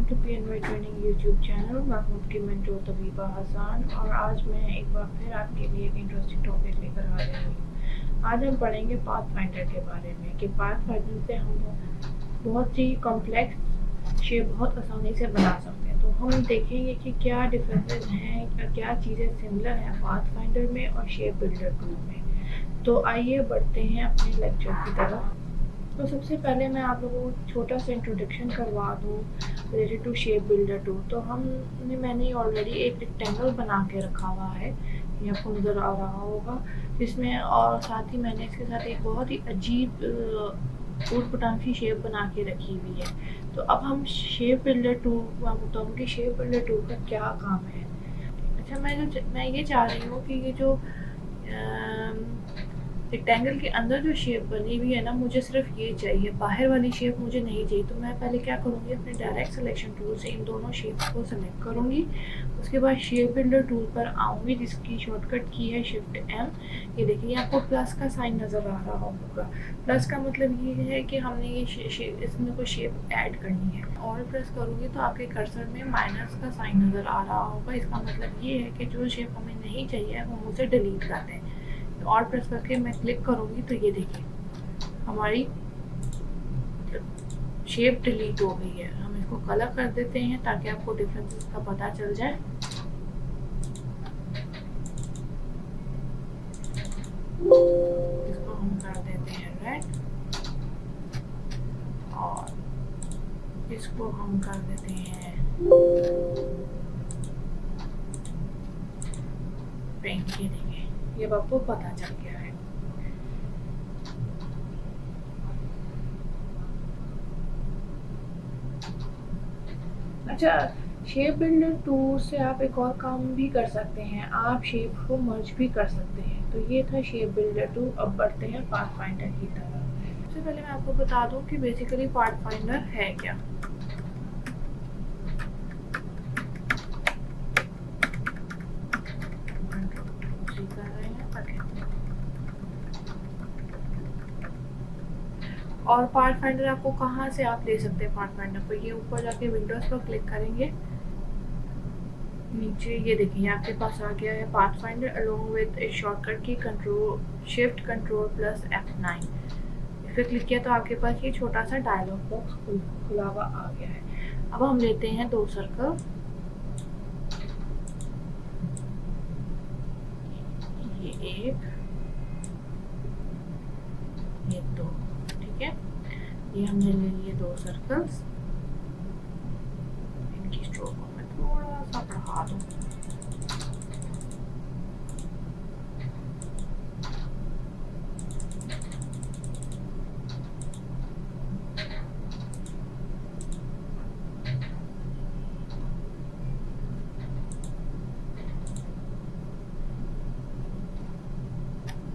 To PNY training YouTube channel. मैं हूं आपकी मेंटर तबीबा हसन और आज मैं एक बार फिर आपके लिए एक इंटरेस्टिंग टॉपिक लेकर आ रही हूँ। आज हम पढ़ेंगे पाथफाइंडर के बारे में कि पाथफाइंडर से हम बहुत सी कॉम्प्लेक्स शेप बहुत आसानी से बना सकते हैं। तो हम देखेंगे कि क्या डिफरेंसेस हैं, क्या चीज़ें सिमिलर हैं पाथफाइंडर में और शेप बिल्डर टूल में। तो आइए बढ़ते हैं अपने लेक्चर की तरफ। तो सबसे पहले मैं आप लोगों को छोटा सा इंट्रोडक्शन करवा दूँ related to shape builder tool. तो मैंने ऑलरेडी एक रेक्टेंगल बना के रखा हुआ है, ये आपको नज़र आ रहा होगा, जिसमें और साथ ही मैंने इसके साथ एक बहुत ही अजीब ऊट-पटांग सी शेप बना के रखी हुई है। तो अब हम शेप बिल्डर टूल बताऊँगी शेप बिल्डर टूल का क्या काम है। अच्छा, मैं ये चाह रही हूँ कि ये जो रेक्टेंगल के अंदर जो शेप बनी हुई है ना, मुझे सिर्फ ये चाहिए, बाहर वाली शेप मुझे नहीं चाहिए। तो मैं पहले क्या करूँगी, अपने डायरेक्ट सिलेक्शन टूल से इन दोनों शेप्स को सिलेक्ट करूँगी। उसके बाद शेप बिल्डर टूल पर आऊँगी जिसकी शॉर्टकट की है शिफ्ट M। ये देखिए आपको प्लस का साइन नज़र आ रहा होगा। प्लस का मतलब ये है कि हमने ये इसमें कोई शेप ऐड करनी है। और प्रेस करूँगी तो आपके कर्सर में माइनस का साइन नज़र आ रहा होगा। इसका मतलब ये है कि जो शेप हमें नहीं चाहिए हम उसे डिलीट कर दें। और प्रेस करके मैं क्लिक करूँगी तो ये देखिए हमारी शेप डिलीट हो गई है। हम इसको कलर कर देते हैं ताकि आपको डिफरेंसेस का पता चल जाए। इसको हम कर देते हैं रेड और इसको हम कर देते हैं पिंक। ये देखिए ये आपको पता चल गया है। अच्छा, शेप बिल्डर टूल से आप एक और काम भी कर सकते हैं, आप शेप को मर्ज भी कर सकते हैं। तो ये था शेप बिल्डर टूल। अब बढ़ते हैं पाथफाइंडर की तरफ। सबसे पहले मैं आपको बता दूं कि बेसिकली पाथफाइंडर है क्या। और पाथफाइंडर आपको कहाँ से आप ले सकते हैं पाथफाइंडर को, ये ऊपर जाके विंडोज पर क्लिक करेंगे, नीचे ये देखिए आपके पास आ गया है pathfinder along with A shortcut की शिफ्ट कंट्रोल प्लस F9। इस पर क्लिक किया तो आपके पास ये छोटा सा डायलॉग बॉक्स खुला हुआ आ गया है। अब हम लेते हैं 2 सर्कल, ये 1 ये 2, ठीक है। ये हमने ले लिए 2 सर्कल्स। इनकी स्ट्रोक को मैं थोड़ा सा बढ़ा दूँ।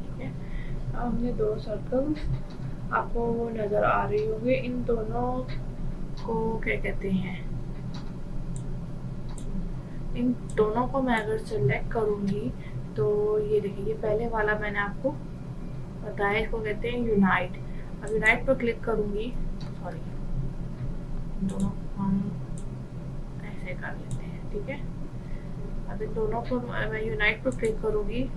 ठीक है, हमने 2 सर्कल्स आपको वो नज़र आ रही होंगी। इन दोनों को क्या कहते हैं, इन दोनों को मैं अगर सिलेक्ट करूँगी तो ये देखिए ये पहले वाला मैंने आपको बताया, इसको कहते हैं यूनाइट। अब यूनाइट पर क्लिक करूँगी, सॉरी दोनों हम ऐसे कर लेते हैं, ठीक है। अब इन दोनों को मैं यूनाइट पर क्लिक करूँगी,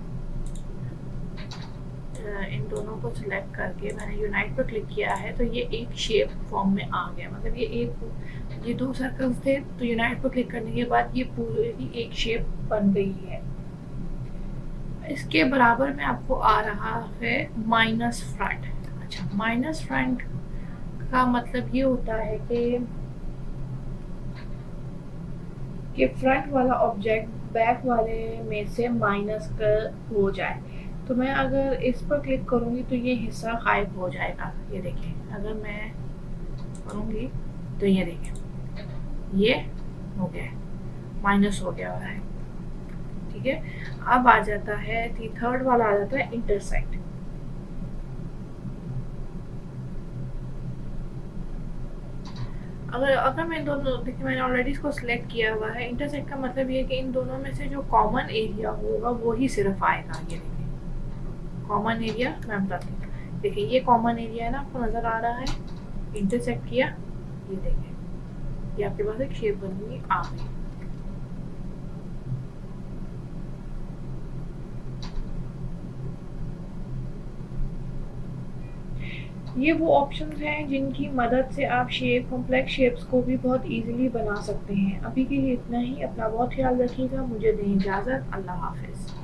इन दोनों को सिलेक्ट करके मैंने यूनाइट पर क्लिक किया है तो ये एक शेप फॉर्म में आ गया। मतलब ये 2 सर्कल्स थे तो यूनाइट पर क्लिक करने के बाद ये पूरी एक शेप बन गई है। इसके बराबर में आपको आ रहा है माइनस फ्रंट। अच्छा, माइनस फ्रंट का मतलब ये होता है कि फ्रंट वाला ऑब्जेक्ट बैक वाले में से माइनस कर हो जाए। तो मैं अगर इस पर क्लिक करूँगी तो ये हिस्सा गायब हो जाएगा। ये देखिए अगर मैं करूँगी तो ये देखिए ये हो गया, माइनस हो गया है, ठीक है। अब आ जाता है थर्ड वाला, आ जाता है इंटरसेक्ट। अगर मैं इन दोनों, देखिए मैंने ऑलरेडी इसको सिलेक्ट किया हुआ है। इंटरसेक्ट का मतलब ये है कि इन दोनों में से जो कॉमन एरिया होगा वो ही सिर्फ आएगा। ये देखिए कॉमन एरिया मैं बताती हूँ। देखिए ये कॉमन एरिया है ना, आपको नज़र आ रहा है, इंटरसेक्ट किया, ये देखिए ये आपके पास एक शेप बनी हुई आ गई। ये वो ऑप्शंस हैं जिनकी मदद से आप कॉम्प्लेक्स शेप्स को भी बहुत इजीली बना सकते हैं। अभी के लिए इतना ही। अपना बहुत ख्याल रखिएगा। मुझे दें इजाज़त। अल्लाह हाफ़िज़।